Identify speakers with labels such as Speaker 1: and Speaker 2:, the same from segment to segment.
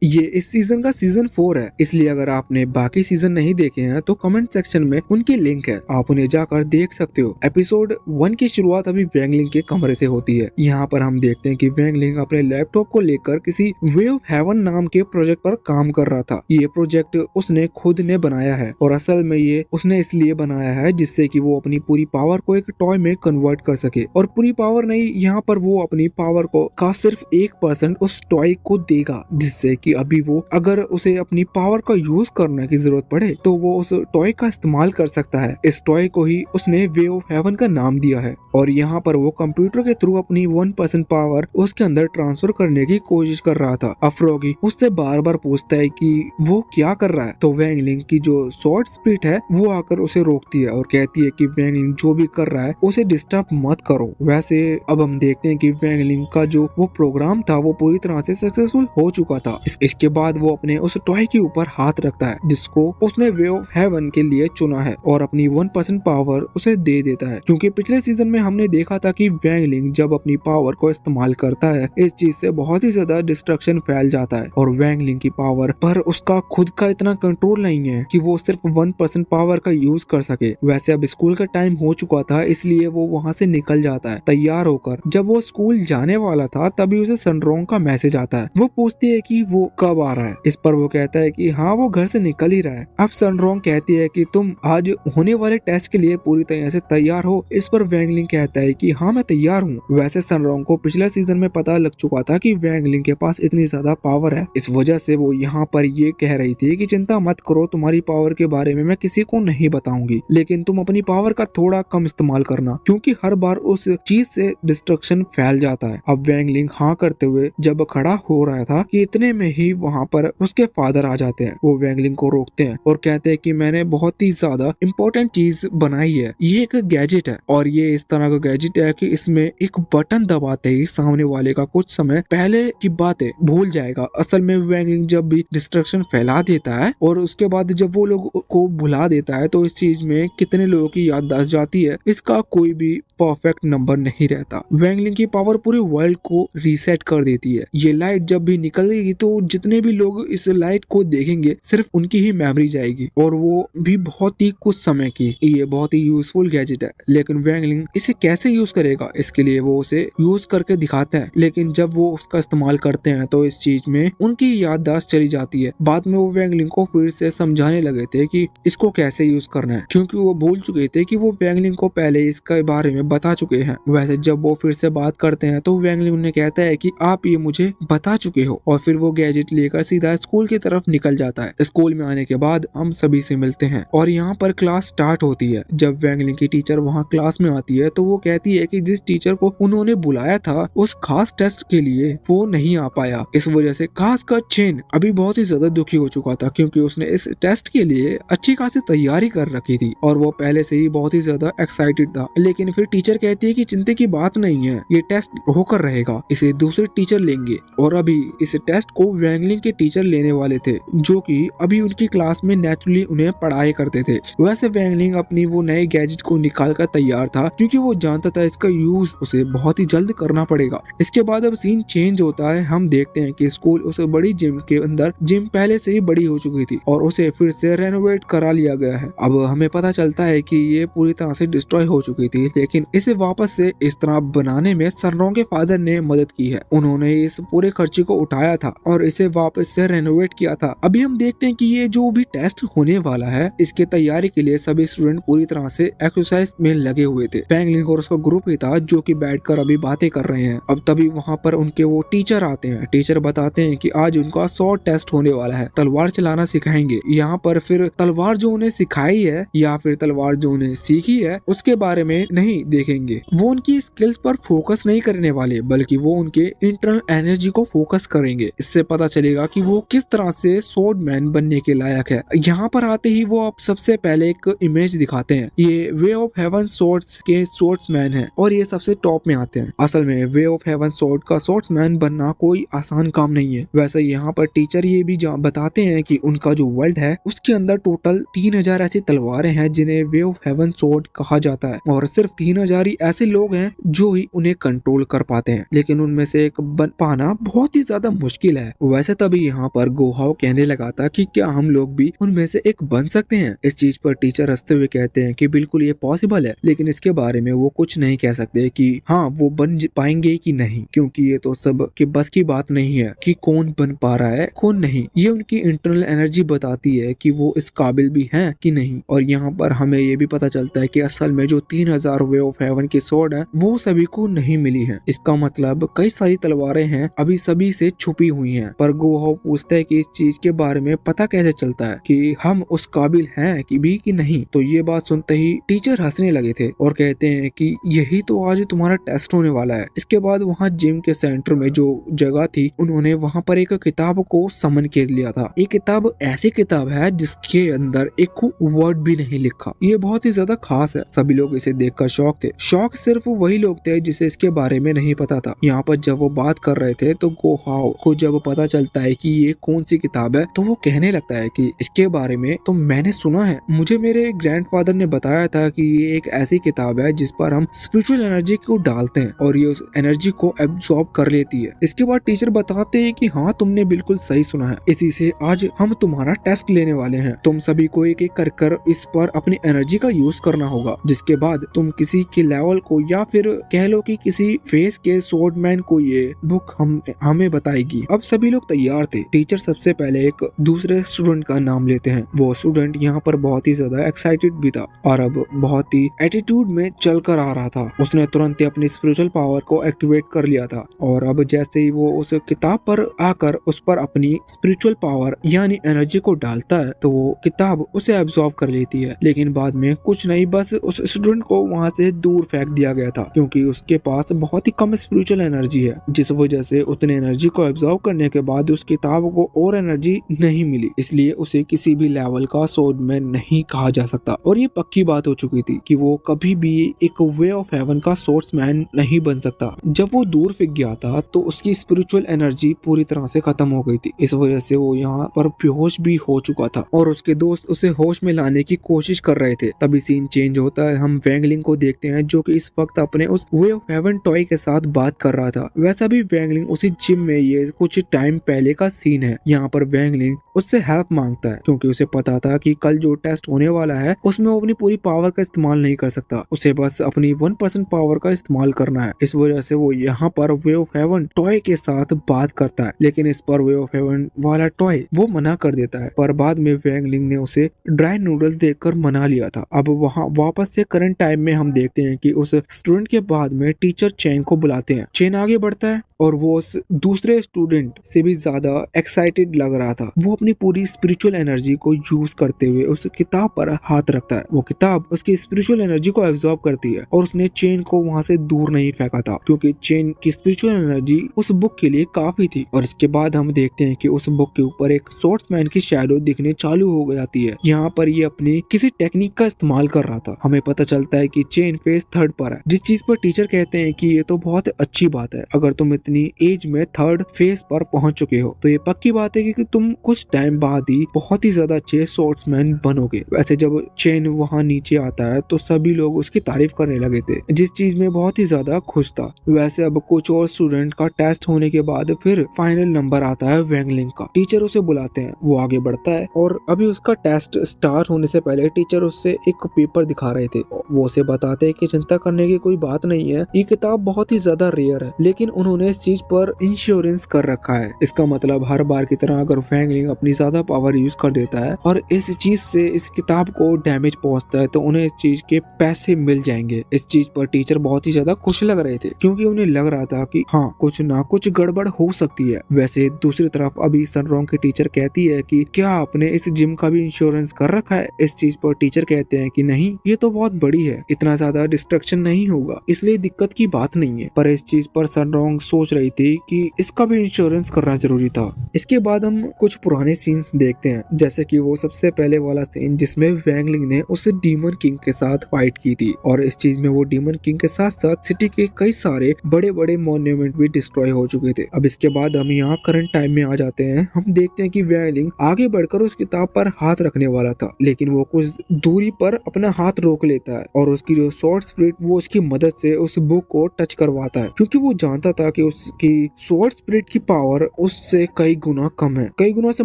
Speaker 1: ये इस सीजन का सीजन 4 है, इसलिए अगर आपने बाकी सीजन नहीं देखे हैं तो कमेंट सेक्शन में उनकी लिंक है, आप उन्हें जाकर देख सकते हो। एपिसोड 1 की शुरुआत अभी वैंगलिंग के कमरे से होती है। यहाँ पर हम देखते हैं कि वैंगलिंग अपने लैपटॉप को लेकर किसी वे ऑफ हेवन नाम के प्रोजेक्ट पर काम कर रहा था। ये प्रोजेक्ट उसने खुद ने बनाया है और असल में ये उसने इसलिए बनाया है जिससे कि वो अपनी पूरी पावर को एक टॉय में कन्वर्ट कर सके। और पूरी पावर नहीं, यहाँ पर वो अपनी पावर को का सिर्फ 1% उस टॉय को देगा, जिससे कि अभी वो अगर उसे अपनी पावर का यूज करने की जरूरत पड़े तो वो उस टॉय का इस्तेमाल कर सकता है। इस टॉय को ही उसने वे ऑफ हेवन का नाम दिया है और यहाँ पर वो कंप्यूटर के थ्रू अपनी 1% पावर उसके अंदर ट्रांसफर करने की कोशिश कर रहा था। अब फ्रॉगी उससे बार बार पूछता है कि वो क्या कर रहा है, तो वैंगलिंग की जो शॉर्ट स्पीड है वो आकर उसे रोकती है और कहती है कि वैंगलिंग जो भी कर रहा है उसे डिस्टर्ब मत करो। वैसे अब हम देखते हैं कि वैंगलिंग का जो वो प्रोग्राम था वो पूरी तरह से सक्सेसफुल हो चुका था। इसके बाद वो अपने उस टॉय के ऊपर हाथ रखता है जिसको उसने वे ऑफ हेवन के लिए चुना है और अपनी 1% पावर उसे दे देता है, क्योंकि पिछले सीजन में हमने देखा था कि वैंगलिंग जब अपनी पावर को इस्तेमाल करता है इस चीज से बहुत ही ज्यादा डिस्ट्रक्शन फैल जाता है और वैंगलिंग की पावर पर उसका खुद का इतना कंट्रोल नहीं है कि वो सिर्फ 1% पावर का यूज कर सके। वैसे अब स्कूल का टाइम हो चुका था, इसलिए वो वहाँ से निकल जाता है तैयार होकर। जब वो स्कूल जाने वाला था तभी उसे सनरोंग का मैसेज आता है। वो पूछती है कि वो कब आ रहा है। इस पर वो कहता है कि हाँ वो घर से निकल ही रहा है। अब सनरोंग कहती है कि तुम आज होने वाले टेस्ट के लिए पूरी तरह से तैयार हो। इस पर वैंगलिंग कहता है कि हाँ मैं तैयार हूँ। वैसे सनरोंग को पिछले सीजन में पता लग चुका था कि वैंगलिंग के पास इतनी ज्यादा पावर है, इस वजह से वो यहाँ पर ये कह रही थी कि चिंता मत करो, तुम्हारी पावर के बारे में मैं किसी को नहीं बताऊंगी, लेकिन तुम अपनी पावर का थोड़ा कम इस्तेमाल करना, क्योंकि हर बार उस चीज से डिस्ट्रक्शन फैल जाता है। अब वैंगलिंग हाँ करते हुए जब खड़ा हो रहा था कि इतने में ही वहाँ पर उसके फादर आ जाते हैं। वो वैंगलिंग को रोकते हैं और कहते हैं कि मैंने बहुत ही ज्यादा इम्पोर्टेंट चीज बनाई है, ये एक गैजेट है और ये इस तरह का गैजेट है कि इसमें एक बटन दबाते ही सामने वाले का कुछ समय पहले की बातें भूल जाएगा। असल में वैंगलिंग जब भी डिस्ट्रक्शन फैला देता है और उसके बाद जब वो लोग को भुला देता है तो इस चीज में कितने लोगों की याददाश्त जाती है इसका कोई भी परफेक्ट नंबर नहीं रहता। वैंगलिंग की पावर पूरे वर्ल्ड को रीसेट कर देती है। ये लाइट जब भी निकलेगी तो जितने भी लोग इस लाइट को देखेंगे सिर्फ उनकी ही मेमोरी जाएगी और वो भी बहुत ही कुछ समय की। ये बहुत ही यूजफुल गैजेट है, लेकिन वैंगलिंग इसे कैसे यूज करेगा इसके लिए वो उसे यूज करके दिखाते हैं, लेकिन जब वो उसका इस्तेमाल करते हैं तो इस चीज में उनकी याददाश्त चली जाती है। बाद में वो वैंगलिंग को फिर से समझाने लगे थे कि इसको कैसे यूज करना है, क्योंकि वो भूल चुके थे कि वो वैंगलिंग को पहले इसके बारे में बता चुके हैं। वैसे जब वो फिर से बात करते हैं तो वैंगलिंग उन्हें कहता है कि आप ये मुझे बता चुके हो और फिर वो गैजेट लेकर सीधा स्कूल की तरफ निकल जाता है। स्कूल में आने के बाद हम सभी से मिलते हैं और यहाँ पर क्लास स्टार्ट होती है। जब वैंगलिंग की टीचर वहाँ क्लास में आती है तो वो कहती है कि जिस टीचर को उन्होंने बुलाया था उस खास टेस्ट के लिए वो नहीं आ पाया। इस वजह से खास कर चेन अभी बहुत ही ज्यादा दुखी हो चुका था, क्योंकि उसने इस टेस्ट के लिए अच्छी खासी तैयारी कर रखी थी और वो पहले से ही बहुत ही ज्यादा एक्साइटेड था। लेकिन फिर टीचर कहती है कि चिंता की बात नहीं है, ये टेस्ट होकर रहेगा, इसे दूसरे टीचर लेंगे। और अभी इस टेस्ट को वैंगलिंग के टीचर लेने वाले थे जो कि अभी उनकी क्लास में नेचुरली उन्हें पढ़ाई करते थे। वैसे वैंगलिंग अपनी वो नए गैजेट को निकाल कर तैयार था, क्योंकि वो जानता था इसका यूज उसे बहुत ही जल्द करना पड़ेगा। इसके बाद अब सीन चेंज होता है। हम देखते हैं कि स्कूल उस बड़ी जिम के अंदर, जिम पहले से ही बड़ी हो चुकी थी और उसे फिर से रेनोवेट करा लिया गया है। अब हमें पता चलता है कि ये पूरी तरह से डिस्ट्रॉय हो चुकी थी, लेकिन इसे वापस से इस तरह बनाने में सनरोंग के फादर ने मदद की है। उन्होंने इस पूरे खर्चे को उठाया था और इसे वापस से रेनोवेट किया था। अभी हम देखते हैं कि ये जो भी टेस्ट होने वाला है इसके तैयारी के लिए सभी स्टूडेंट पूरी तरह से एक्सरसाइज में लगे हुए थे। वैंगलिंग और उसका ग्रुप ही था जो कि बैठकर अभी बातें कर रहे हैं। अब तभी वहाँ पर उनके वो टीचर आते हैं। टीचर बताते हैं कि आज उनका शॉर्ट टेस्ट होने वाला है, तलवार चलाना सिखाएंगे। यहाँ पर फिर तलवार जो उन्हें सिखाई है या फिर तलवार जो उन्हें सीखी है उसके बारे में नहीं देखेंगे। वो उनकी स्किल्स पर फोकस नहीं करने वाले, बल्कि वो उनके इंटरनल एनर्जी को फोकस करेंगे। इससे पता चलेगा कि वो किस तरह से स्वॉर्डमैन बनने के लायक है। यहाँ पर आते ही वो अब सबसे पहले एक इमेज दिखाते हैं। ये वे ऑफ हेवन स्वॉर्ड्स के स्वॉर्ड्समैन है और ये सबसे टॉप में आते हैं। असल में वे ऑफ हेवन स्वॉर्ड का स्वॉर्ड्समैन बनना कोई आसान काम नहीं है। वैसे यहाँ पर टीचर ये भी बताते हैं कि उनका जो वर्ल्ड है उसके अंदर टोटल 3000 ऐसी तलवारें हैं जिन्हें वे ऑफ हेवन स्वॉर्ड कहा जाता है और सिर्फ 3000 ही ऐसे लोग हैं जो ही उन्हें कंट्रोल कर पाते हैं, लेकिन उनमें से एक बन पाना बहुत ही ज्यादा मुश्किल है। वैसे तभी यहाँ पर गोहाव कहने लगा था कि क्या हम लोग भी उनमें से एक बन सकते हैं। इस चीज पर टीचर हंसते हुए कहते हैं कि बिल्कुल ये पॉसिबल है, लेकिन इसके बारे में वो कुछ नहीं कह सकते कि हाँ वो बन पाएंगे कि नहीं, क्योंकि ये तो सब के बस की बात नहीं है कि कौन बन पा रहा है कौन नहीं। ये उनकी इंटरनल एनर्जी बताती है कि वो इस काबिल भी हैं कि नहीं। और यहाँ पर हमें ये भी पता चलता है कि असल में जो 3000 वे ऑफ हेवन की स्वॉर्ड है वो सभी को नहीं मिली है। इसका मतलब कई सारी तलवारें हैं अभी सभी से छुपी हुई हैं। पर गोहाव पूछता है कि इस चीज के बारे में पता कैसे चलता है कि हम उस काबिल हैं कि नहीं। तो ये बात सुनते ही टीचर हंसने लगे थे और कहते हैं कि यही तो आज तुम्हारा टेस्ट होने वाला है। इसके बाद वहाँ जिम के सेंटर में जो जगह थी उन्होंने वहाँ पर एक किताब को समन कर लिया था। ये किताब ऐसी किताब है जिसके अंदर एक वर्ड भी नहीं लिखा। ये बहुत ही ज्यादा खास है। सभी लोग इसे देखकर शॉक थे। शॉक सिर्फ वही लोग थे जिसे इसके बारे में नहीं पता था। यहाँ पर जब वो बात कर रहे थे तो गोहाव को जब पता चलता है कि ये कौन सी किताब है तो वो कहने लगता है कि इसके बारे में तो मैंने सुना है, मुझे मेरे ग्रैंडफादर ने बताया था कि ये एक ऐसी किताब है जिस पर हम स्पिरिचुअल एनर्जी को डालते हैं और ये उस एनर्जी को एब्सॉर्ब कर लेती है। इसके बाद टीचर बताते हैं कि हाँ तुमने बिल्कुल सही सुना है, इसी से आज हम तुम्हारा टेस्ट लेने वाले हैं। तुम सभी को एक एक कर इस पर अपनी एनर्जी का यूज करना होगा, जिसके बाद तुम किसी के लेवल को या फिर कह लो कि किसी फेस के स्वॉर्डमैन को ये बुक हमें बताएगी। अब सभी लोग तैयार थे। टीचर सबसे पहले एक दूसरे स्टूडेंट का नाम लेते हैं। वो स्टूडेंट यहाँ पर बहुत ही ज्यादा एक्साइटेड भी था और अब बहुत ही एटीट्यूड में चल कर आ रहा था। उसने तुरंत ही अपनी स्पिरिचुअल पावर को एक्टिवेट कर लिया था और अब जैसे ही वो उस किताब पर आकर उस पर अपनी स्पिरिचुअल पावर यानी एनर्जी को डालता है तो वो किताब उसे एब्सॉर्ब कर लेती है। लेकिन बाद में कुछ नहीं, बस उस स्टूडेंट को वहाँ से दूर फेंक दिया गया था क्योंकि उसके पास बहुत ही कम स्पिरिचुअल एनर्जी है, जिस वजह से उतने एनर्जी को एब्सॉर्ब करने के बाद उस किताब को और एनर्जी नहीं मिली। इसलिए उसे किसी भी लेवल का स्वॉर्डमैन नहीं कहा जा सकता और ये पक्की बात हो चुकी थी कि वो कभी भी एक वे ऑफ हेवन का स्वॉर्ड्समैन नहीं बन सकता। जब वो दूर फेंक गया था तो उसकी स्पिरिचुअल एनर्जी पूरी तरह से खत्म हो गई थी। इस वजह से वो यहाँ पर बेहोश भी हो चुका था और उसके दोस्त उसे होश में लाने की कोशिश कर रहे थे। तभी सीन चेंज होता है। हम वैंगलिंग को देखते हैं जो कि इस वक्त अपने उस वे ऑफ हेवन टॉय के साथ बात कर रहा था। वैसा भी वैंगलिंग उसी जिम में ये कुछ टाइम पहले का सीन है। यहाँ पर वैंगलिंग उससे हेल्प मांगता है क्योंकि उसे पता था कि कल जो टेस्ट होने वाला है उसमें वो अपनी पूरी पावर का इस्तेमाल नहीं कर सकता, उसे बस अपनी 1% पावर का इस्तेमाल करना है। इस वजह से वो यहाँ पर वे ऑफ हेवन टॉय के साथ बात करता है, लेकिन इस पर वे ऑफ हेवन वाला टॉय वो मना कर देता है। पर बाद में वैंगलिंग ने उसे ड्राई नूडल्स देकर मना लिया था। अब वहाँ वापस से करंट टाइम में हम देखते हैं कि उस स्टूडेंट के बाद में टीचर चेन को बुलाते हैं। चेन आगे बढ़ता है और वो उस दूसरे स्टूडेंट से भी ज्यादा एक्साइटेड लग रहा था। वो अपनी पूरी स्पिरिचुअल एनर्जी को यूज करते हुए उस किताब पर हाथ रखता है। वो किताब उसकी स्पिरिचुअल एनर्जी को एब्सॉर्ब करती है और उसने चेन को वहां से दूर नहीं फेंका था क्योंकि चेन की स्पिरिचुअल एनर्जी उस बुक के लिए काफी थी। और इसके बाद हम देखते हैं कि उस बुक के ऊपर एक स्वॉर्ड्समैन की शैडो दिखने चालू हो जाती है। यहाँ पर ये अपनी किसी टेक्निक का इस्तेमाल कर रहा था। हमें पता चलता है कि चेन फेस 3rd पर है, जिस चीज पर टीचर कहते हैं कि ये तो बहुत अच्छी बात है। अगर तुम इतनी एज में 3rd फेस पर पहुंच चुके हो तो ये पक्की बात है कि तुम कुछ टाइम बाद ही बहुत ही ज्यादा अच्छे स्वॉर्ड्समैन बनोगे। वैसे जब चेन वहाँ नीचे आता है तो सभी लोग उसकी तारीफ करने लगे थे, जिस चीज में बहुत ही ज्यादा खुश था। वैसे अब कुछ और स्टूडेंट का टेस्ट होने के बाद फिर फाइनल नंबर आता है वैंगलिंग का। टीचर उसे बुलाते हैं, वो आगे बढ़ता है और अभी उसका टेस्ट स्टार्ट होने से पहले टीचर उससे एक पेपर दिखा रहे थे। वो उसे बताते हैं कि चिंता करने की कोई बात नहीं है, ये किताब बहुत ही ज्यादा रेयर है, लेकिन उन्होंने इस चीज पर इंश्योरेंस कर रखा है। इसका मतलब हर बार की तरह अगर वैंगलिंग अपनी ज्यादा पावर यूज कर देता है और इस चीज से इस किताब को डैमेज पहुंचता है तो उन्हें इस चीज के पैसे मिल जाएंगे। इस चीज पर टीचर बहुत ही ज्यादा खुश लग रहे थे क्योंकि उन्हें लग रहा था कि हाँ कुछ ना कुछ गड़बड़ हो सकती है। वैसे दूसरी तरफ अभी सनरॉन्ग की टीचर कहती है कि क्या आपने इस जिम का भी इंश्योरेंस कर रखा है? इस चीज पर टीचर कहते हैं कि नहीं, ये तो बहुत बड़ी है, इतना ज्यादा डिस्ट्रक्शन नहीं होगा, इसलिए दिक्कत की बात नहीं है। पर इस चीज पर सनरॉन्ग सोच रही थी कि इसका भी इंश्योरेंस करना जरूरी था। इसके बाद हम कुछ पुराने सीन्स देखते हैं, जैसे कि वो सबसे पहले वाला सीन जिसमें वैंगलिंग ने उस डीमन किंग के साथ फाइट की थी और इस चीज में वो डीमन किंग के साथ साथ सिटी के कई सारे बड़े बड़े मॉन्यूमेंट भी डिस्ट्रॉय हो चुके थे। अब इसके बाद हम यहाँ करंट टाइम में आ जाते हैं। हम देखते हैं कि वैंगलिंग आगे बढ़कर उस किताब पर हाथ रखने वाला था, लेकिन वो कुछ दूरी पर अपना हाथ रोक लेता है और उसकी जो स्वॉर्ड स्पिरिट वो उसकी मदद से उस बुक को टच करवाता है क्योंकि वो जानता था कि उसकी स्वॉर्ड स्पिरिट की पावर उससे कई गुना कम है। कई गुना से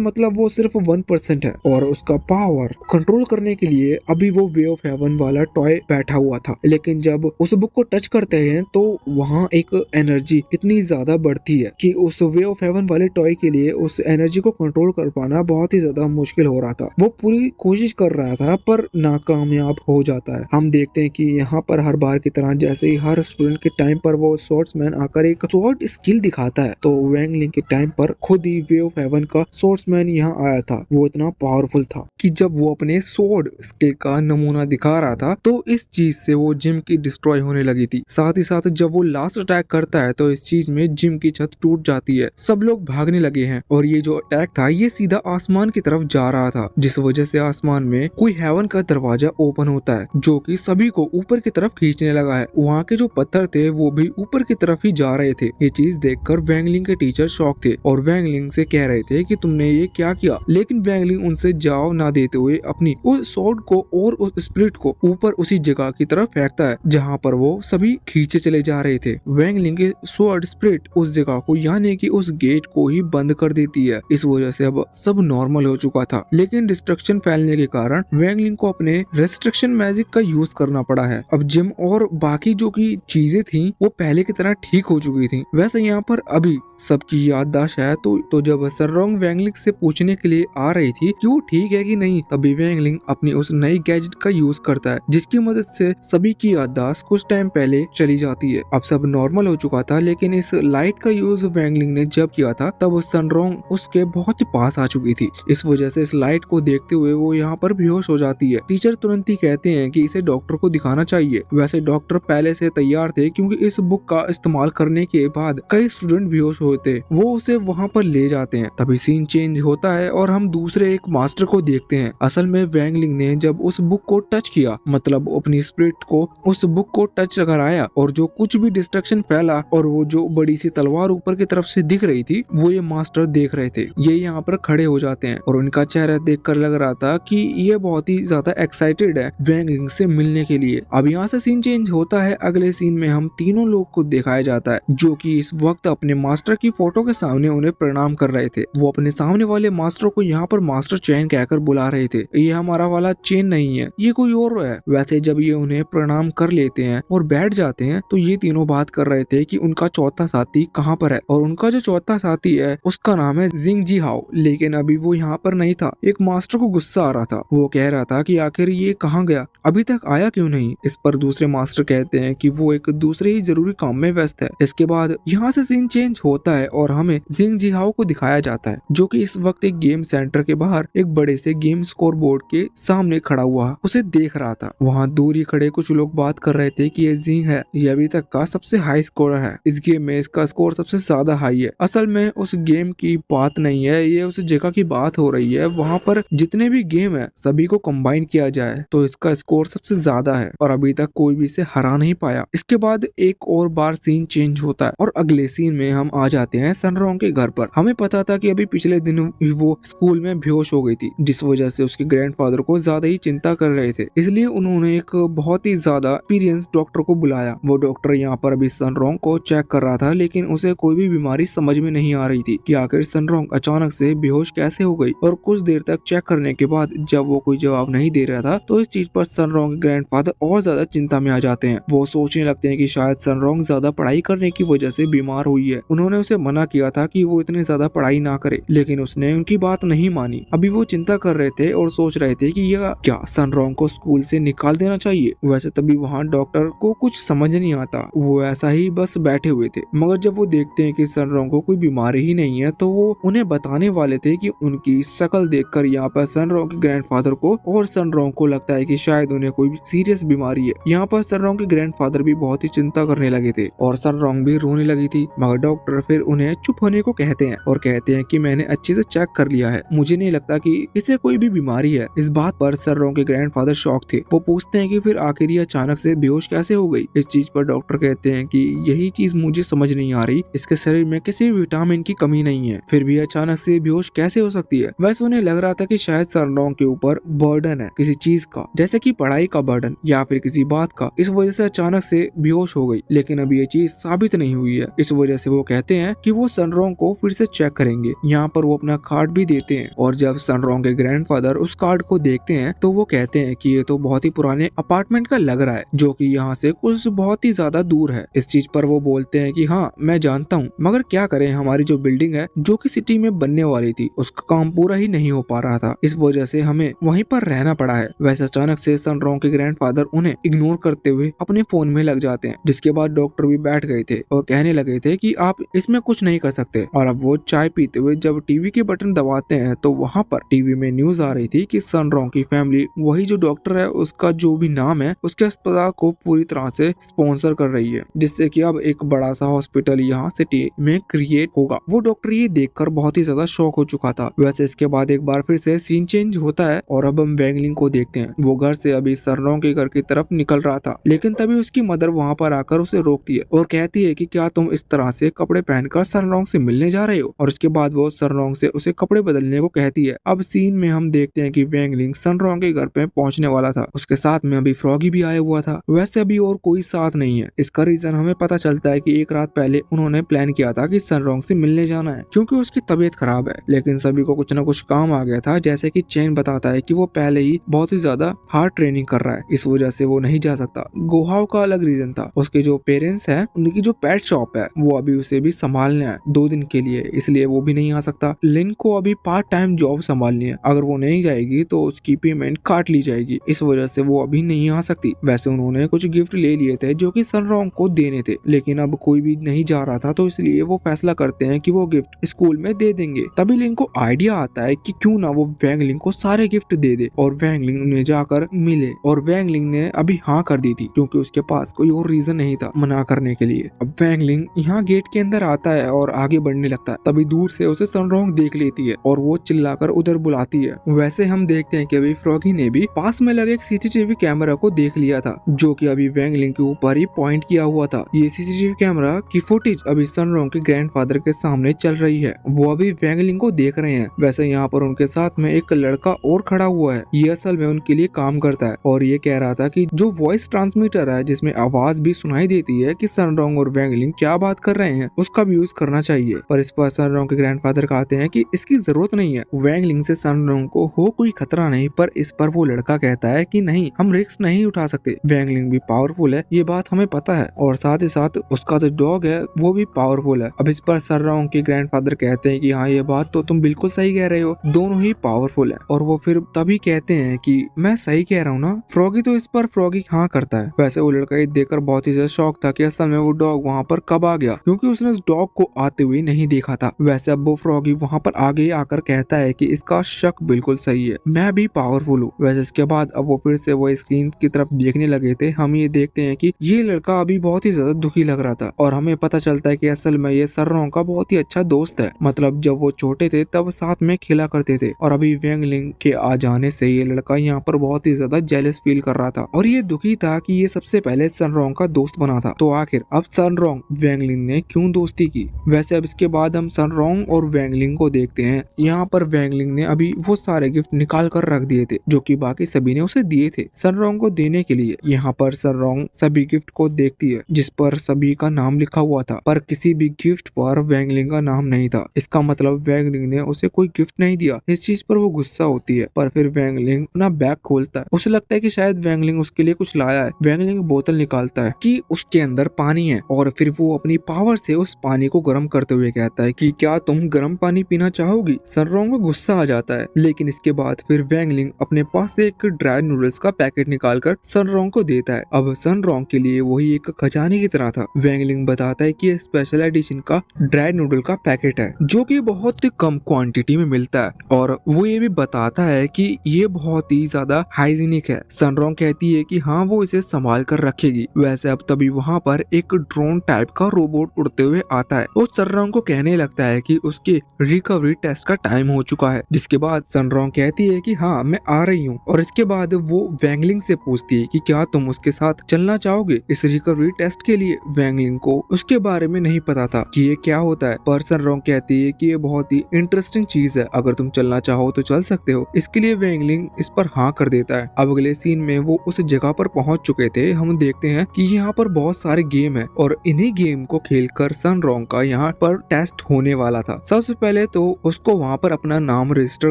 Speaker 1: मतलब वो सिर्फ 1% है और उसका पावर कंट्रोल करने के लिए अभी वो वे ऑफ हेवन वाला टॉय बैठा हुआ था। लेकिन जब उस बुक को टच करते हैं तो वहाँ एक एनर्जी इतनी ज्यादा बढ़ती है कि उस वे ऑफ हेवन वाले टॉय के लिए उस एनर्जी को कंट्रोल कर पाना बहुत ही ज्यादा मुश्किल हो रहा था। वो पूरी कोशिश कर रहा था पर नाकामयाब हो जाता है। हम देखते हैं कि यहाँ पर हर बार की तरह जैसे ही हर स्टूडेंट के टाइम पर वो स्वॉर्ड्समैन आकर एक स्वॉर्ड स्किल दिखाता है, तो वैंग लिंग के टाइम पर खुद ही वे ऑफ हेवन का स्वॉर्ड्समैन यहाँ आया था। वो इतना पावरफुल था कि जब वो अपने स्वॉर्ड स्किल का नमूना दिखा रहा था तो इस चीज से वो जिम की डिस्ट्रॉय होने लगी थी। साथ ही साथ जब वो लास्ट अटैक करता है तो इस चीज में जिम की छत टूट जाती है। सब लोग भागने लगे हैं और ये जो अटैक था ये सीधा आसमान की तरफ जा रहा था, जिस वजह से आसमान में कोई हेवन का दरवाजा ओपन होता है जो कि सभी को ऊपर की तरफ खींचने लगा है। वहाँ के जो पत्थर थे वो भी ऊपर की तरफ ही जा रहे थे। ये चीज देखकर वैंग लिंग के टीचर शॉक थे और वैंग लिंग से कह रहे थे कि तुमने ये क्या किया, लेकिन वैंग लिंग उनसे जवाब ना देते हुए अपनी उस स्वॉर्ड को और उस स्पिरिट को ऊपर उसी जगह की तरफ फेंकता है जहाँ पर वो सभी खींचे चले जा रहे थे। वैंग लिंग के स्वॉर्ड स्पिरिट उस जगह को यानी कि उस गेट को ही बंद कर देती है। इस वजह से अब सब नॉर्मल हो चुका था, लेकिन डिस्ट्रक्शन फैलने के कारण वैंग लिंग को अपने रेस्ट्रिक्शन मैजिक का यूज करना पड़ा है। अब जिम और बाकी जो की चीजें थी वो पहले की तरह ठीक हो चुकी थी। वैसे यहाँ पर अभी सबकी याददाश्त है तो जब सनरोंग वैंग लिंग से पूछने के लिए आ रही थी कि वो ठीक है कि नहीं, तभी वैंग लिंग अपनी उस नई गैजेट का यूज करता है जिसकी मदद से सभी की याददाश्त कुछ टाइम पहले चली जाती है। अब सब नॉर्मल हो चुका था, लेकिन इस लाइट का यूज वैंग लिंग ने जब किया था तब सनरोंग उसके बहुत ही पास आ चुकी थी। इस वजह से इस लाइट को देखते हुए वो यहाँ पर बेहोश हो जाती है। टीचर तुरंत ही कहते हैं कि इसे डॉक्टर को दिखाना चाहिए। वैसे डॉक्टर पहले से तैयार थे क्योंकि इस बुक का इस्तेमाल करने के बाद कई स्टूडेंट बेहोश होते, वो उसे वहाँ पर ले जाते हैं। तभी सीन चेंज होता है और हम दूसरे एक मास्टर को देखते हैं। असल में वैंग लिंग ने जब उस बुक को टच किया, मतलब अपनी स्पिरिट को उस बुक को टच कराया और जो कुछ भी डिस्ट्रक्शन फैला और वो जो बड़ी सी तलवार ऊपर की तरफ से दिख रही थी वो ये मास्टर देख रहे थे। ये यहाँ पर खड़े हो जाते हैं और उनका चेहरा देखकर लग रहा था कि ये बहुत ही ज्यादा एक्साइटेड है वैंग लिंग से मिलने के लिए। अब यहाँ से सीन चेंज होता है। अगले सीन में हम तीनों लोग को दिखाया जाता है जो कि इस वक्त अपने मास्टर की फोटो के सामने उन्हें प्रणाम कर रहे थे। वो अपने सामने वाले मास्टर को यहाँ पर मास्टर चेन कहकर बुला रहे थे। ये हमारा वाला चेन नहीं है, ये कोई और है। वैसे जब ये उन्हें प्रणाम कर लेते हैं और बैठ जाते हैं तो ये तीनों बात कर रहे थे कि उनका चौथा साथी कहाँ पर है, और उनका जो चौथा साथी है उसका नाम है जिंग जी हाओ। लेकिन अभी वो यहाँ पर नहीं था। एक मास्टर को गुस्सा आ रहा था। वो कह रहा था कि आखिर ये कहाँ गया, अभी तक आया क्यों नहीं। इस पर दूसरे मास्टर कहते हैं कि वो एक दूसरे ही जरूरी काम में व्यस्त है। इसके बाद यहाँ से सीन चेंज होता है और हमें जिंग जी हाओ को दिखाया जाता है जो कि इस वक्त एक गेम सेंटर के बाहर एक बड़े से गेम स्कोर बोर्ड के सामने खड़ा हुआ उसे देख रहा था। वहाँ दूर ही खड़े कुछ लोग बात कर रहे थे कि ये जिंग है, ये अभी तक का सबसे हाई स्कोरर है। इस गेम में इसका स्कोर सबसे ज्यादा हाई है। असल में उस गेम की बात नहीं है, ये उस जगह की बात हो रही है। वहाँ पर जितने भी गेम है सभी को कंबाइन किया जाए तो इसका स्कोर सबसे ज्यादा है और अभी तक कोई भी इसे हरा नहीं पाया। इसके बाद एक और बार सीन चेंज होता है और अगले सीन में हम आ जाते हैं सनरोंग के घर पर। हमें पता था कि अभी पिछले दिन वो स्कूल में बेहोश हो गई थी, जिस वजह से उसके ग्रैंडफादर को ज्यादा ही चिंता कर रहे थे। इसलिए उन्होंने एक बहुत ही ज्यादा एक्सपीरियंस डॉक्टर को बुलाया। वो डॉक्टर यहाँ पर अभी सनरोंग को चेक कर रहा था, लेकिन उसे कोई भी बीमारी समझ में नहीं आ रही थी कि आखिर सनरोंग अचानक से बेहोश कैसे हो गई। और कुछ देर तक चेक करने के बाद जब वो कोई जवाब नहीं दे रहा था तो इस चीज पर सनरोंग के ग्रैंडफादर और ज्यादा चिंता में आ जाते हैं। वो सोचने लगते हैं कि शायद सनरोंग ज्यादा पढ़ाई करने की वजह से बीमार हुई है। उन्होंने उसे मना किया था कि वो इतनी ज्यादा पढ़ाई ना करे, लेकिन उसने उनकी बात नहीं मानी। अभी वो चिंता कर रहे थे और सोच रहे थे कि यह क्या सनरोंग को स्कूल से निकाल देना चाहिए। वैसे तभी वहाँ डॉक्टर को कुछ समझ नहीं आता, वो ऐसा ही बस बैठे हुए थे। मगर जब वो देखते हैं कि सनरोंग को कोई बीमारी ही नहीं है तो वो उन्हें बताने वाले थे कि उनकी शक्ल देखकर यहाँ पर सनरोंग के ग्रैंडफादर को और सनरोंग को लगता है कि शायद उन्हें कोई सीरियस बीमारी है। यहाँ पर सनरोंग के ग्रैंडफादर भी बहुत ही चिंता करने लगे थे और सनरोंग भी रोने लगी थी। मगर डॉक्टर फिर उन्हें चुप होने को कहते हैं और कहते हैं कि मैंने अच्छे से चेक कर लिया है, मुझे नहीं लगता कि इसे कोई भी बीमारी है। इस बात पर सनरोंग के ग्रैंडफादर शॉक थे। वो पूछते हैं कि फिर आखिर ये अचानक से बेहोश कैसे हो गई। इस चीज पर डॉक्टर कहते हैं कि यही चीज मुझे समझ नहीं आ रही, इसके शरीर में किसी भी विटामिन की कमी नहीं है, फिर भी अचानक से बेहोश कैसे हो सकती है। वैसे उन्हें लग रहा था कि शायद सनरोंग के ऊपर बर्डन है किसी चीज का, जैसे कि पढ़ाई का बर्डन या फिर किसी बात का, इस वजह से अचानक से बेहोश हो गई। लेकिन अभी ये चीज साबित नहीं हुई है। इस वजह से वो कहते हैं कि वो सनरोंग सनरोंग को फिर से चेक करेंगे। यहाँ पर वो अपना कार्ड भी देते हैं और जब सनरोंग के ग्रैंडफादर उस कार्ड को देखते हैं तो वो कहते हैं कि ये तो बहुत ही पुराने अपार्टमेंट का लग रहा है जो कि यहाँ से कुछ बहुत ही ज्यादा दूर है। इस चीज पर वो बोलते हैं कि हाँ मैं जानता हूँ, मगर क्या करें, हमारी जो बिल्डिंग है जो कि सिटी में बनने वाली थी उसका काम पूरा ही नहीं हो पा रहा था, इस वजह से हमें वहीं पर रहना पड़ा है। वैसे अचानक से सनरोंग के ग्रैंडफादर उन्हें इग्नोर करते हुए अपने फोन में लग जाते हैं, जिसके बाद डॉक्टर भी बैठ गए थे और कहने लगे थे कि आप इसमें कुछ नहीं कर सकते। और अब वो चाय पीते हुए जब टीवी के बटन दबाते हैं तो वहाँ पर टीवी में न्यूज आ रही थी कि सनरोंग की फैमिली वही जो डॉक्टर है उसका जो भी नाम है उसके अस्पताल को पूरी तरह से स्पॉन्सर कर रही है, जिससे कि अब एक बड़ा सा हॉस्पिटल यहाँ सिटी में क्रिएट होगा। वो डॉक्टर ये देखकर बहुत ही ज्यादा शॉक हो चुका था। वैसे इसके बाद एक बार फिर से सीन चेंज होता है और अब हम वैंगलिंग को देखते हैं। वो घर से अभी सनरोंग के घर की तरफ निकल रहा था, लेकिन तभी उसकी मदर वहाँ पर आकर उसे रोकती है और कहती है कि क्या तुम इस तरह से कपड़े पहनकर सनरोंग से मिलने जा रहे हो। और उसके बाद वो सनरोंग से उसे कपड़े बदलने को कहती है। अब सीन में हम देखते हैं कि वैंगलिंग सनरोंग के घर पे पहुंचने वाला था, उसके साथ में अभी फ्रॉगी भी आया हुआ था। वैसे अभी और कोई साथ नहीं है। इसका रीजन हमें पता चलता है कि एक रात पहले उन्होंने प्लान किया था कि सनरोंग से मिलने जाना है क्योंकि उसकी तबीयत खराब है, लेकिन सभी को कुछ न कुछ काम आ गया था। जैसे कि चेन बताता है कि वो पहले ही बहुत ही ज्यादा हार्ड ट्रेनिंग कर रहा है, इस वजह से वो नहीं जा सकता। गोहाव का अलग रीजन था, उसके जो पेरेंट्स हैं उनकी जो पेट शॉप है वो अभी उसे भी संभालना है 2 दिन के लिए, इसलिए वो भी नहीं आ सकता। लिन को अभी पार्ट टाइम जॉब संभालनी है, अगर वो नहीं जाएगी तो उसकी पेमेंट काट ली जाएगी, इस वजह से वो अभी नहीं आ सकती। वैसे उन्होंने कुछ गिफ्ट ले लिए थे जो कि सनरोंग को देने थे, लेकिन अब कोई भी नहीं जा रहा था तो इसलिए वो फैसला करते हैं कि वो गिफ्ट स्कूल में दे देंगे। तभी लिन को आइडिया आता है कि क्यों ना वो वैंगलिंग को सारे गिफ्ट दे दे और वैंगलिंग उन्हें जाकर मिले। और वैंगलिंग ने अभी हाँ कर दी थी क्योंकि उसके पास कोई और रीजन नहीं था मना करने के लिए। अब वैंगलिंग यहाँ गेट के अंदर आता है और आगे बढ़ने लगता है, तभी दूर से उसे सनरोंग देख लेती है और वो चिल्लाकर उधर बुलाती है। वैसे हम देखते हैं कि अभी फ्रॉगी ने भी पास में लगे एक सीसीटीवी कैमरा को देख लिया था जो कि अभी वैंगलिंग के ऊपर ही पॉइंट किया हुआ था। ये सीसीटीवी कैमरा की फुटेज अभी सनरोंग के ग्रैंडफादर के सामने चल रही है, वो अभी वैंगलिंग को देख रहे हैं। वैसे यहाँ पर उनके साथ में एक लड़का और खड़ा हुआ है, ये असल में उनके लिए काम करता है और ये कह रहा था कि जो वॉइस ट्रांसमीटर है जिसमें आवाज भी सुनाई देती है कि सनरोंग और वैंगलिंग क्या बात कर रहे हैं उसका भी यूज करना चाहिए। पर इस पर सनरोंग के ग्रैंडफादर कहते हैं कि इसकी जरूरत नहीं है, वैंगलिंग से सनरोंग को हो कोई खतरा नहीं। पर इस पर वो लड़का कहता है कि नहीं, हम रिस्क नहीं उठा सकते, वैंगलिंग भी पावरफुल है, ये बात हमें पता है, और साथ ही साथ उसका जो डॉग है वो भी पावरफुल है। अब इस पर सनरोंग के ग्रैंडफादर कहते हैं कि हाँ ये बात तो तुम बिल्कुल सही कह रहे हो, दोनों ही पावरफुल है। और वो फिर तभी कहते हैं कि मैं सही कह रहा हूँ ना फ्रॉगी, तो इस पर फ्रॉगी हाँ करता है। वैसे वो लड़का ये देखकर बहुत ही ज्यादा शॉक था कि असल में वो डॉग वहाँ पर कब आ गया, क्योंकि उसने उस डॉग को आते हुए नहीं देखा था। वैसे अब वो फ्रॉगी वहाँ पर आगे आकर कहता है कि इसका शक बिल्कुल सही है, मैं भी पावरफुल हूँ। वैसे इसके बाद अब वो फिर से वो स्क्रीन की तरफ देखने लगे थे। हम ये देखते हैं कि ये लड़का अभी बहुत ही ज्यादा दुखी लग रहा था और हमें पता चलता है कि असल में ये सनरोंग का बहुत ही अच्छा दोस्त है, मतलब जब वो छोटे थे तब साथ में खेला करते थे। और अभी वैंगलिंग के आ जाने से ये लड़का यहाँ पर बहुत ही ज्यादा जेलस फील कर रहा था और ये दुखी था कि ये सबसे पहले सनरोंग का दोस्त बना था। तो आखिर अब सनरोंग वैंगलिंग ने क्यों दोस्ती की। वैसे अब इसके बाद हम सनरोंग और वैंगलिंग को देखते हैं। यहाँ पर वैंगलिंग ने अभी वो सारे गिफ्ट निकाल कर रख दिए थे जो कि बाकी सभी ने उसे दिए थे सनरोंग को देने के लिए। यहाँ पर सनरोंग सभी गिफ्ट को देखती है जिस पर सभी का नाम लिखा हुआ था, पर किसी भी गिफ्ट पर वैंगलिंग का नाम नहीं था। इसका मतलब वैंगलिंग ने उसे कोई गिफ्ट नहीं दिया। इस चीज पर वो गुस्सा होती है, पर फिर वैंगलिंग अपना बैग खोलता है, उसे लगता है कि शायद वैंगलिंग उसके लिए कुछ लाया है। वैंगलिंग बोतल निकालता है कि उसके अंदर पानी है और फिर वो अपनी पावर से उस पानी को गर्म करते हुए कहता है कि क्या तुम गर्म पानी पीना चाहोगी। सनरोंग को गुस्सा आ जाता है, लेकिन इसके बाद फिर वैंगलिंग अपने पास से एक ड्राई नूडल्स का पैकेट निकालकर सनरोंग को देता है। अब सनरोंग के लिए वही एक खजाने की तरह था। वैंगलिंग बताता है कि स्पेशल एडिशन का ड्राई नूडल का पैकेट है जो कि बहुत कम क्वांटिटी में मिलता है और वो ये भी बताता है कि ये बहुत ही ज्यादा हाइजीनिक है। सनरोंग कहती है कि हाँ वो इसे संभाल कर रखेगी। वैसे अब तभी वहाँ पर एक ड्रोन टाइप का रोबोट उड़ते हुए आता है और सनरोंग को कहने लगता है कि उसके रिकवरी टेस्ट का टाइम हो चुका है, जिसके बाद सनरोंग कहती है कि हाँ मैं आ रही हूँ। और इसके बाद वो वैंगलिंग से पूछती है कि क्या तुम उसके साथ चलना चाहोगे इस रिकवरी टेस्ट के लिए। वैंगलिंग को उसके बारे में नहीं पता था कि ये क्या होता है, पर सनरोंग कहती है कि ये बहुत ही इंटरेस्टिंग चीज है, अगर तुम चलना चाहो तो चल सकते हो। इसके लिए वैंगलिंग इस पर हाँ कर देता है। अब अगले सीन में वो उस जगह पर पहुंच चुके थे। हम देखते हैं कि यहाँ पर बहुत सारे गेम है और इन्हीं गेम को खेलकर सनरोंग का यहाँ पर पर टेस्ट होने वाला था। सबसे पहले तो उसको वहाँ पर अपना नाम रजिस्टर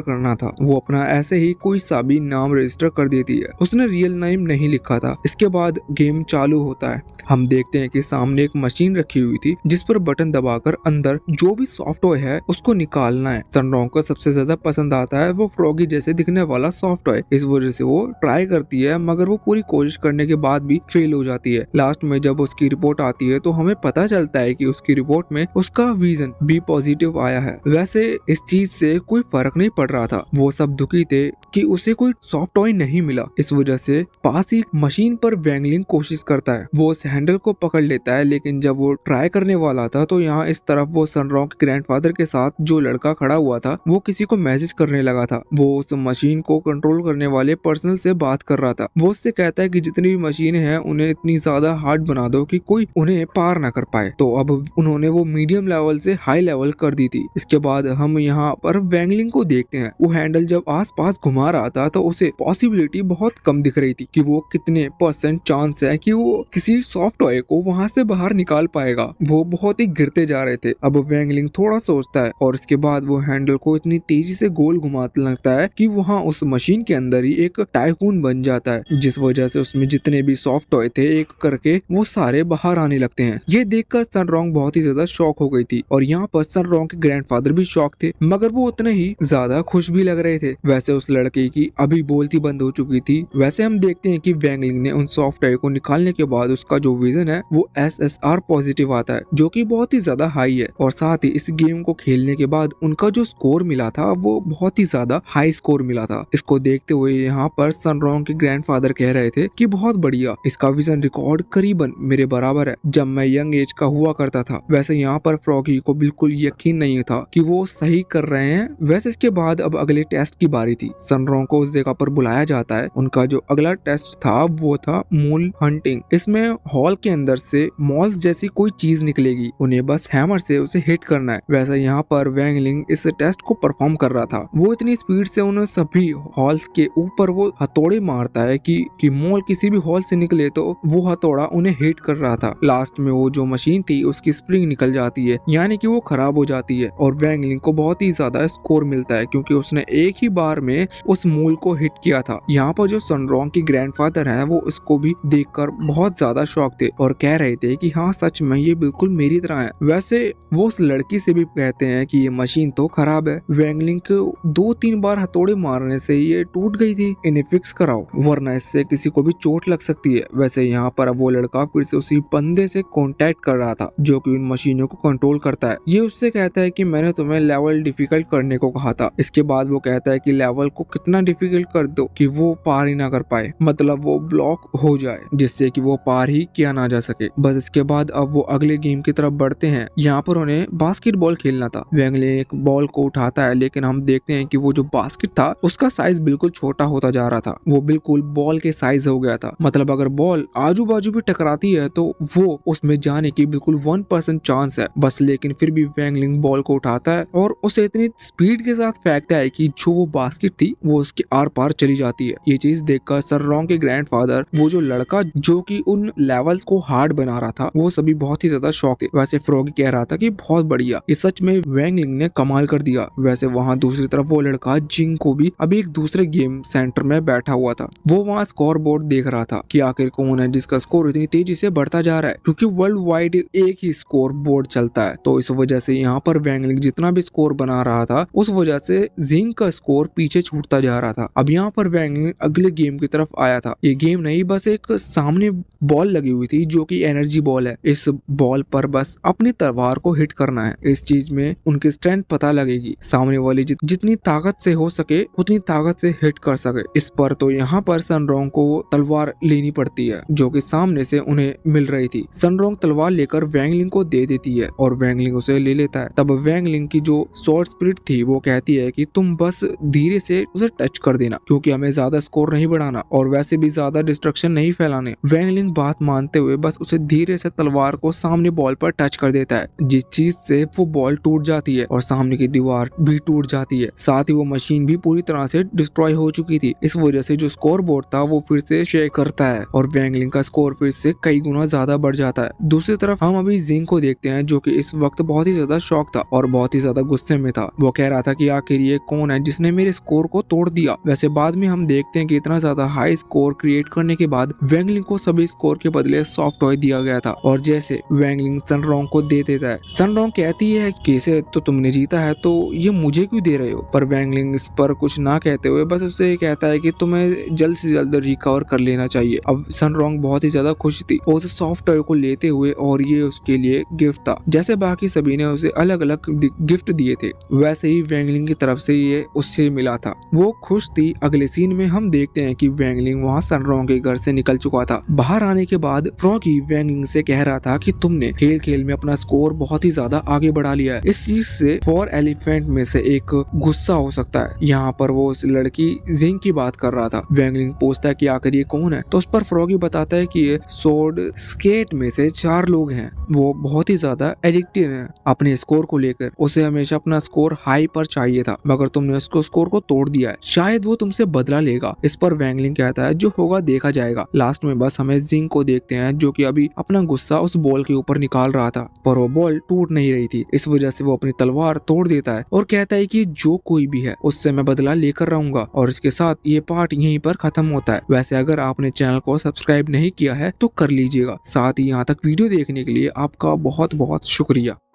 Speaker 1: करना था। वो अपना ऐसे ही कोई सा भी नाम रजिस्टर कर देती है। उसने रियल नेम नहीं लिखा था। इसके बाद गेम चालू होता है। हम देखते हैं कि सामने एक मशीन रखी हुई थी जिस पर बटन दबाकर अंदर जो भी सॉफ्टवेयर है उसको निकालना है। सनरॉन्ग को सबसे ज्यादा पसंद आता है वो फ्रॉगी जैसे दिखने वाला सॉफ्टवेयर। इस वजह से वो ट्राई करती है, मगर वो पूरी कोशिश करने के बाद भी फेल हो जाती है। लास्ट में जब उसकी रिपोर्ट आती है तो हमें पता चलता है कि उसकी रिपोर्ट में उसका विजन बी पॉजिटिव आया है। वैसे इस चीज से कोई फर्क नहीं पड़ रहा था। वो सब दुखी थे कि उसे कोई सॉफ्ट टॉय नहीं मिला। इस वजह से पास ही मशीन पर वैंगलिंग कोशिश करता है। वो उस हैंडल को पकड़ लेता है, लेकिन जब वो ट्राई करने वाला था तो यहाँ इस तरफ वो सनरॉन्ग के ग्रैंडफादर के साथ जो लड़का खड़ा हुआ था वो किसी को मैसेज करने लगा था। वो उस मशीन को कंट्रोल करने वाले पर्सनल से बात कर रहा था। वो उससे कहता है कि जितनी भी मशीनें हैं उन्हें इतनी ज्यादा हार्ड बना दो कि कोई उन्हें पार ना कर पाए। तो अब उन्होंने वो मीडियम लेवल से हाई लेवल कर दी थी। इसके बाद हम यहाँ पर वैंगलिंग को देखते हैं। वो हैंडल जब आस पास घुमा रहा था तो उसे पॉसिबिलिटी बहुत कम दिख रही थी कि वो कितने % चांस है कि वो किसी सॉफ्ट टॉय को वहां से बाहर निकाल पाएगा। वो बहुत ही गिरते जा रहे थे। अब वैंगलिंग थोड़ा सोचता है और इसके बाद वो हैंडल को इतनी तेजी से गोल घुमाने लगता है कि वहाँ उस मशीन के अंदर ही एक टाइकून बन जाता है, जिस वजह से उसमें जितने भी सॉफ्ट टॉय थे एक करके वो सारे बाहर आने लगते हैं। ये देखकर सनरॉन्ग बहुत ही ज्यादा शॉक हो गई थी और यहाँ पर सनरॉन्ग के ग्रैंडफादर भी शॉक थे, मगर वो उतने ही ज्यादा खुश भी लग रहे थे। वैसे उस लड़के की अभी बोलती बंद हो चुकी थी। वैसे हम देखते हैं कि वैंगलिंग ने उन सॉफ्ट टॉय को निकालने के बाद उसका जो विजन है वो SSR पॉजिटिव आता है, जो कि बहुत ही ज्यादा हाई है। और साथ ही इस गेम को खेलने के बाद उनका जो स्कोर मिला था वो बहुत ही ज्यादा हाई स्कोर मिला था। इसको देखते हुए यहाँ पर सनरॉन्ग के ग्रैंडफादर कह रहे थे कि बहुत बढ़िया, इसका विजन रिकॉर्ड करीबन मेरे बराबर है जब मैं यंग एज का हुआ करता था। वैसे यहाँ पर फ्रॉगी को बिल्कुल यकीन नहीं था कि वो सही कर रहे हैं। वैसे इसके बाद अब अगले टेस्ट की बारी थी। सनरॉन्ग को उस जगह पर बुलाया जाता है। उनका जो अगला टेस्ट था वो था मूल हंटिंग। इसमें हॉल के अंदर से मॉल्स जैसी कोई चीज निकलेगी, उन्हें बस हैमर से उसे हिट करना है। वैसे यहाँ पर वैंगलिंग इस टेस्ट को परफॉर्म कर रहा था। वो इतनी स्पीड से उन सभी हॉल्स के ऊपर वो हथौड़े मारता है कि मॉल किसी भी हॉल से निकले तो वो हथौड़ा उन्हें हिट कर रहा था। लास्ट में वो जो मशीन थी उसकी स्प्रिंग निकल जाती है, यानी कि वो खराब हो जाती है और वैंगलिंग को बहुत ही ज्यादा स्कोर मिलता है क्योंकि उसने एक ही बार में उस मूल को हिट किया था। यहाँ पर जो सनरॉन्ग के ग्रैंडफादर हैं वो इसको भी देखकर बहुत ज्यादा शॉक थे और कह रहे थे कि हाँ सच में ये बिल्कुल मेरी तरह है। वैसे वो उस लड़की से भी कहते हैं कि ये मशीन तो खराब है, वैंगलिंग को 2-3 बार हथौड़े मारने से ये टूट गई थी, इन्हें फिक्स कराओ वरना इससे किसी को भी चोट लग सकती है। वैसे यहाँ पर अब वो लड़का फिर से उसी बंदे से कांटेक्ट कर रहा था जो कि उन मशीनों को कंट्रोल करता है। ये उससे कहता है कि मैंने तुम्हें लेवल डिफिकल्ट करने को कहा था। इसके बाद वो कहता है कि लेवल को कितना डिफिकल्ट कर दो कि वो पार ही ना कर पाए, मतलब वो ब्लॉक हो जाए जिससे कि वो पार ही किया ना जा सके। बस इसके बाद अब वो अगले गेम की तरफ बढ़ते हैं। यहाँ पर उन्हें बास्केटबॉल खेलना था। वैंगलिंग एक बॉल को उठाता है, लेकिन हम देखते हैं कि वो जो बास्केट था उसका साइज बिल्कुल छोटा होता जा रहा था। वो बिल्कुल बॉल के साइज हो गया था, मतलब अगर बॉल आजू बाजू भी टकराती है तो वो उसमें जाने की बिल्कुल 1% चांस है बस। लेकिन फिर भी वैंगलिंग बॉल को उठाता है और उसे इतनी स्पीड के साथ फेंकता है कि जो वो बास्केट थी वो उसके आर पार चली जाती है। ये चीज देखकर सनरॉन्ग के ग्रैंडफादर, वो जो लड़का जो कि उन लेवल्स को हार्ड बना रहा था, वो सभी बहुत ही ज्यादा शॉक थे। वैसे फ्रॉगी कह रहा था कि बहुत बढ़िया, ये सच में वैंगलिंग ने कमाल कर दिया। वैसे वहाँ दूसरी तरफ वो लड़का जिंग को भी अभी एक दूसरे गेम सेंटर में बैठा हुआ था। वो वहाँ स्कोर बोर्ड देख रहा था कि आखिर कौन है जिसका स्कोर इतनी तेजी से बढ़ता जा रहा है, क्योंकि वर्ल्ड वाइड एक ही स्कोर बोर्ड चलता है। तो इस वजह से यहाँ पर वैंगलिंग जितना भी स्कोर बना रहा था उस वजह से जिंग का स्कोर पीछे छूटता जा रहा था। अब यहाँ पर वैंगलिंग अगले गेम की तरफ आया था। ये गेम नहीं, बस एक सामने बॉल लगी हुई थी जो कि एनर्जी बॉल है। इस बॉल पर बस अपनी तलवार को हिट करना है। इस चीज में उनकी स्ट्रेंथ पता लगेगी, सामने वाली जितनी ताकत से हो सके उतनी ताकत से हिट कर सके। इस पर तो यहाँ पर सनरॉन्ग को तलवार लेनी पड़ती है जो कि सामने से उन्हें मिल रही थी। सनरॉन्ग तलवार लेकर वैंगलिंग को दे देती है और वैंगलिंग उसे ले लेता है। तब वैंगलिंग की जो शॉर्ट स्पिरिट थी वो कहती है कि तुम बस धीरे से उसे उसे टच कर देना, क्योंकि हमें ज्यादा स्कोर नहीं बढ़ाना और वैसे भी ज्यादा डिस्ट्रक्शन नहीं फैलाने। वैंगलिंग बात मानते हुए बस उसे धीरे से तलवार को सामने बॉल पर टच कर देता है, जिस चीज से वो बॉल टूट जाती है और सामने की दीवार भी टूट जाती है। साथ ही वो मशीन भी पूरी तरह से डिस्ट्रॉय हो चुकी थी। इस वजह से जो स्कोर बोर्ड था वो फिर से शेक करता है और वैंगलिंग का स्कोर फिर से कई गुना ज्यादा बढ़ जाता है। दूसरी तरफ हम अभी जिंग को देखते हैं, जो कि इस वक्त बहुत ही ज्यादा शॉक था और बहुत ही ज्यादा गुस्से में था। वो कह रहा था कि आखिर ये कौन है जिसने मेरे स्कोर को तोड़ दिया। वैसे बाद में हम देखते हैं कि इतना ज्यादा हाई स्कोर क्रिएट करने के बाद वैंगलिंग को सभी स्कोर के बदले सॉफ्ट टॉय दिया गया था और जैसे वैंगलिंग सनरॉन्ग को दे देता है। सनरॉन्ग कहती है कि इसे तो तुमने जीता है तो ये मुझे क्यों दे रहे हो, पर वैंगलिंग इस पर कुछ ना कहते हुए बस उससे कहता है कि तुम्हें जल्द से जल्द रिकवर कर लेना चाहिए। अब सनरॉन्ग बहुत ही ज्यादा खुश थी, वो उसे सॉफ्ट टॉय को लेते हुए और ये उसके लिए गिफ्ट था। जैसे बाकी सभी ने उसे अलग अलग गिफ्ट दिए थे, वैसे ही वैंगलिंग की तरफ से ये उससे मिला था। वो खुश थी। अगले सीन में हम देखते हैं कि वैंगलिंग वहाँ सनरॉन्ग के घर से निकल चुका था। बाहर आने के बाद फ्रॉगी वैंगलिंग से कह रहा था कि तुमने खेल खेल में अपना स्कोर बहुत ही ज्यादा आगे बढ़ा लिया है। इस चीज से 4 एलिफेंट में से एक गुस्सा हो सकता है। यहाँ पर वो उस लड़की जिंग की बात कर रहा था। वैंगलिंग पूछता है कि आखिर ये कौन है, तो उस पर फ्रॉगी बताता है कि ये सोर्ड स्केट में से 4 लोग हैं। वो बहुत ही ज्यादा एडिक्टिव है अपने स्कोर को लेकर। उसे हमेशा अपना स्कोर हाई पर चाहिए था, मगर तुमने उसको स्कोर को तोड़ दिया है। शायद वो तुमसे बदला लेगा। इस पर वैंगलिंग कहता है जो होगा देखा जाएगा। लास्ट में बस हमें जिंग को देखते हैं, जो कि अभी अपना गुस्सा उस बॉल के ऊपर निकाल रहा था, पर वो बॉल टूट नहीं रही थी। इस वजह से वो अपनी तलवार तोड़ देता है और कहता है कि जो कोई भी है उससे मैं बदला लेकर रहूंगा। और इसके साथ ये पार्ट यहीं पर खत्म होता है। वैसे अगर आपने चैनल को सब्सक्राइब नहीं किया है तो कर लीजिएगा। साथ ही यहाँ तक वीडियो देखने के लिए आपका बहुत बहुत शुक्रिया।